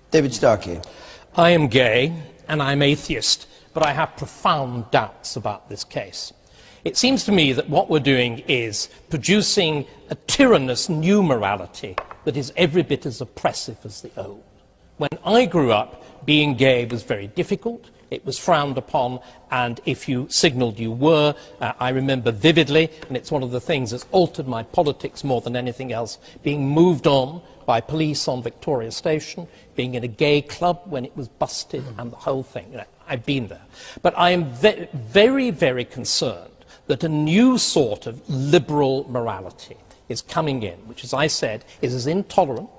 David Starkey. I am gay and I'm atheist, but I have profound doubts about this case. It seems to me that what we're doing is producing a tyrannous new morality that is every bit as oppressive as the old. When I grew up, being gay was very difficult. It was frowned upon, and if you signalled you were, I remember vividly, and it's one of the things that's altered my politics more than anything else, being moved on by police on Victoria Station, being in a gay club when it was busted, and the whole thing. You know, I've been there. But I am very, very concerned that a new sort of liberal morality is coming in, which, as I said, is as intolerant,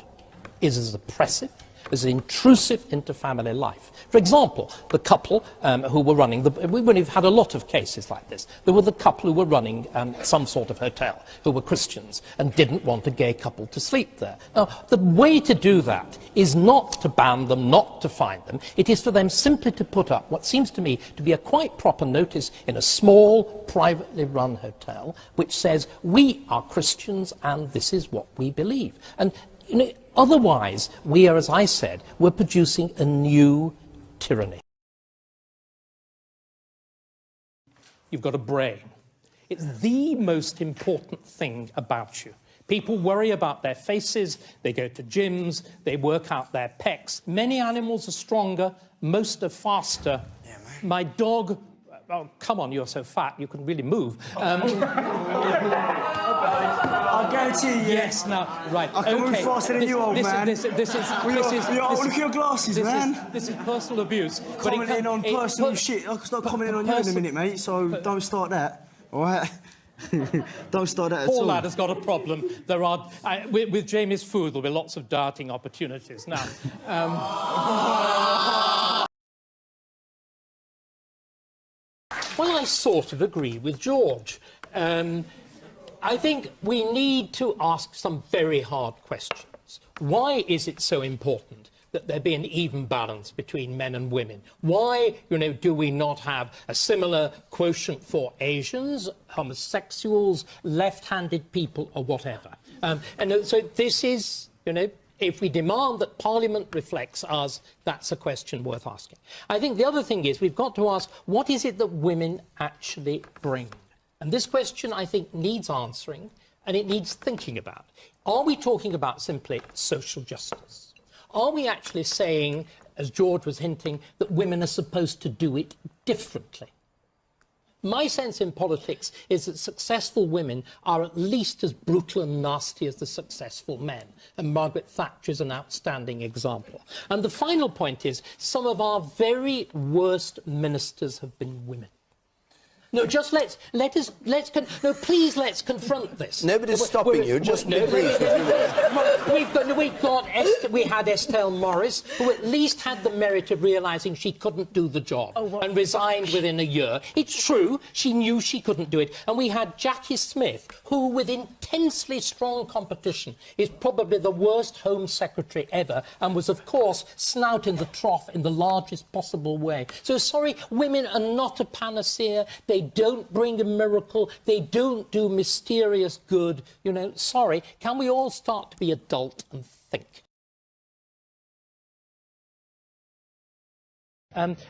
is as oppressive, as intrusive into family life. For example, the couple who were running, we've had a lot of cases like this. There were the couple who were running some sort of hotel, who were Christians, and didn't want a gay couple to sleep there. Now, the way to do that is not to ban them, not to fine them. It is for them simply to put up what seems to me to be a quite proper notice in a small, privately run hotel, which says, we are Christians and this is what we believe. And, you know, otherwise, we are, as I said, we're producing a new tyranny. You've got a brain. It's the most important thing about you. People worry about their faces, they go to gyms, they work out their pecs. Many animals are stronger, most are faster. Yeah, my dog... Oh, come on, you're so fat, you can really move. I guarantee you. Yes, now, right. I can move faster than you, old man. Look at your glasses, man. This is personal abuse. Commenting on personal shit. I'll start commenting on you in a minute, mate, so don't start that, all right? Don't start that at all. Poor lad has got a problem. There are, with Jamie's food, there'll be lots of darting opportunities. Now, well, I sort of agree with George. I think we need to ask some very hard questions. Why is it so important that there be an even balance between men and women? Why, do we not have a similar quotient for Asians, homosexuals, left-handed people, or whatever? And so this is, if we demand that Parliament reflects us, that's a question worth asking. I think the other thing is we've got to ask, what is it that women actually bring? And this question, I think, needs answering, and it needs thinking about. Are we talking about simply social justice? Are we actually saying, as George was hinting, that women are supposed to do it differently? My sense in politics is that successful women are at least as brutal and nasty as the successful men, and Margaret Thatcher is an outstanding example. And the final point is, some of our very worst ministers have been women. No, just please let's confront this. Nobody's stopping you, just be brief. We had Estelle Morris, who at least had the merit of realising she couldn't do the job and resigned within a year. It's true, she knew she couldn't do it. And we had Jackie Smith, who, with intensely strong competition, is probably the worst Home Secretary ever, and was, of course, snout in the trough in the largest possible way. So, sorry, women are not a panacea. They don't bring a miracle. They don't do mysterious good. Sorry, can we all start to be adult and think?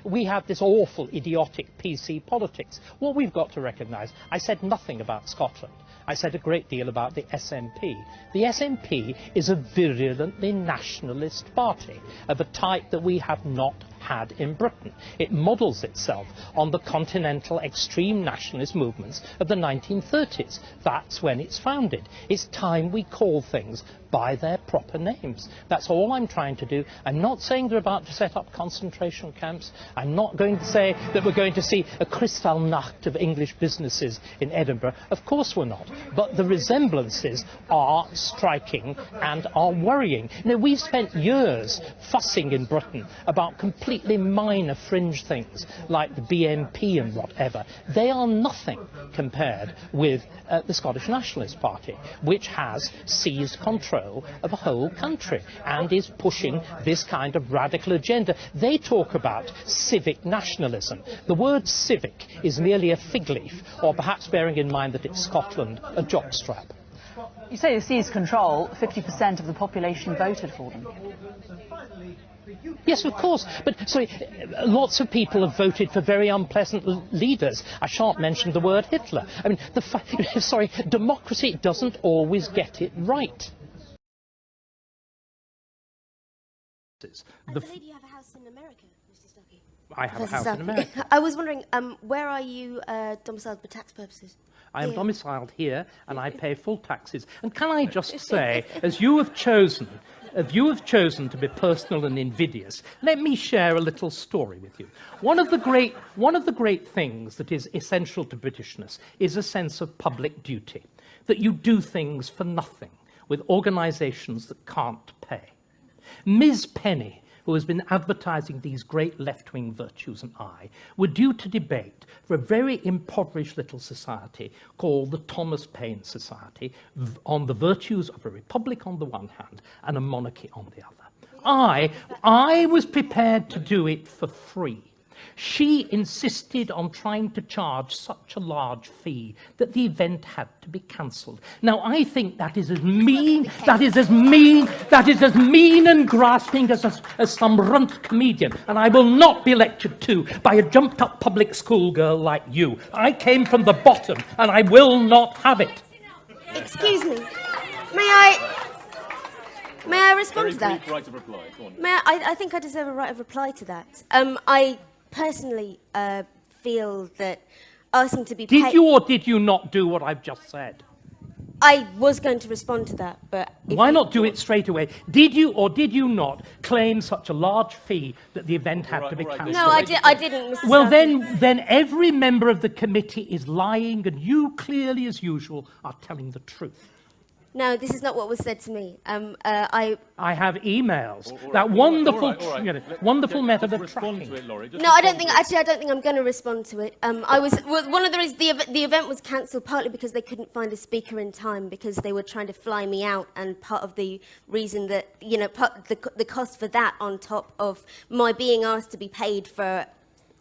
We have this awful, idiotic PC politics. What we've got to recognise, I said nothing about Scotland. I said a great deal about the SNP. The SNP is a virulently nationalist party of a type that we have not had in Britain. It models itself on the continental extreme nationalist movements of the 1930s. That's when it's founded. It's time we call things by their proper names. That's all I'm trying to do. I'm not saying they're about to set up concentration camps. I'm not going to say that we're going to see a Kristallnacht of English businesses in Edinburgh. Of course we're not. But the resemblances are striking and are worrying. We've spent years fussing in Britain about completely minor fringe things like the BNP and whatever. They are nothing compared with the Scottish Nationalist Party, which has seized control of a whole country and is pushing this kind of radical agenda. They talk about civic nationalism. The word civic is merely a fig leaf, or perhaps bearing in mind that it's Scotland, a jockstrap. You say they seized control, 50% of the population voted for them. Yes, of course. But, sorry, lots of people have voted for very unpleasant leaders. I shan't mention the word Hitler. I mean, sorry, democracy doesn't always get it right. I believe you have a house in America, Mr. Starkey. I have a house in America. I was wondering, where are you domiciled for tax purposes? I am domiciled here, and I pay full taxes. And can I just say, as you have chosen to be personal and invidious, let me share a little story with you. One of the great things that is essential to Britishness is a sense of public duty, that you do things for nothing with organisations that can't pay. Ms. Penny, who has been advertising these great left-wing virtues, and I were due to debate for a very impoverished little society called the Thomas Paine Society on the virtues of a republic on the one hand and a monarchy on the other. I was prepared to do it for free. She insisted on trying to charge such a large fee that the event had to be cancelled. Now, I think that is as mean and grasping as some runt comedian, and I will not be lectured to by a jumped-up public school girl like you. I came from the bottom, and I will not have it. Excuse me. May I respond to that? Right of reply. Go on. I think I deserve a right of reply to that. I personally feel that asking to be paid... Did you or did you not do what I've just said? I was going to respond to that, but... Why not do it straight away? Did you or did you not claim such a large fee that the event had to be cancelled? No, I didn't, Mr. Well, Starkey. then every member of the committee is lying, and you, clearly as usual, are telling the truth. No, this is not what was said to me. I have emails. That wonderful, wonderful method of tracking. No, I don't think I'm going to respond to it. One of the reasons the event was cancelled partly because they couldn't find a speaker in time because they were trying to fly me out, and part of the reason that the cost for that on top of my being asked to be paid for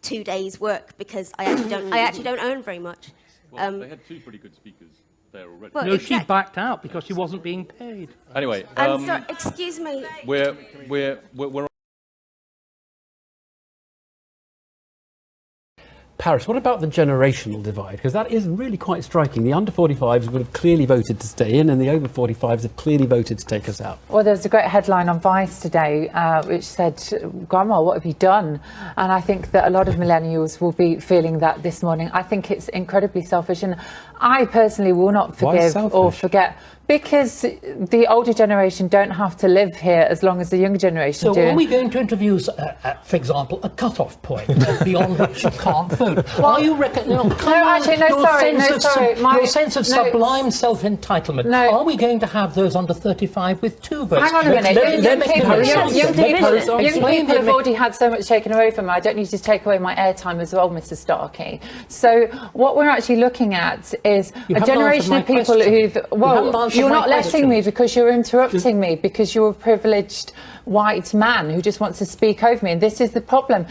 2 days' work because I actually don't earn very much. Well, they had two pretty good speakers there already. Well, no, she backed out because she wasn't being paid. Anyway, I'm sorry, excuse me. We're Paris, what about the generational divide? Because that is really quite striking. The under 45s would have clearly voted to stay in, and the over 45s have clearly voted to take us out. Well, there's a great headline on Vice today which said, "Grandma, what have you done?" And I think that a lot of millennials will be feeling that this morning. I think it's incredibly selfish, and I personally will not forgive or forget, because the older generation don't have to live here as long as the younger generation do. So are we going to introduce, for example, a cut-off point beyond which you can't vote? Well, are you your sense of sublime self-entitlement, are we going to have those under 35 with 2 votes? Hang on a minute. Young people have already had so much taken away from them. I don't need to take away my airtime as well, Mr. Starkey. So what we're actually looking at is a generation of people who've... Well, you're not letting me because you're interrupting me because you're a privileged white man who just wants to speak over me, and this is the problem.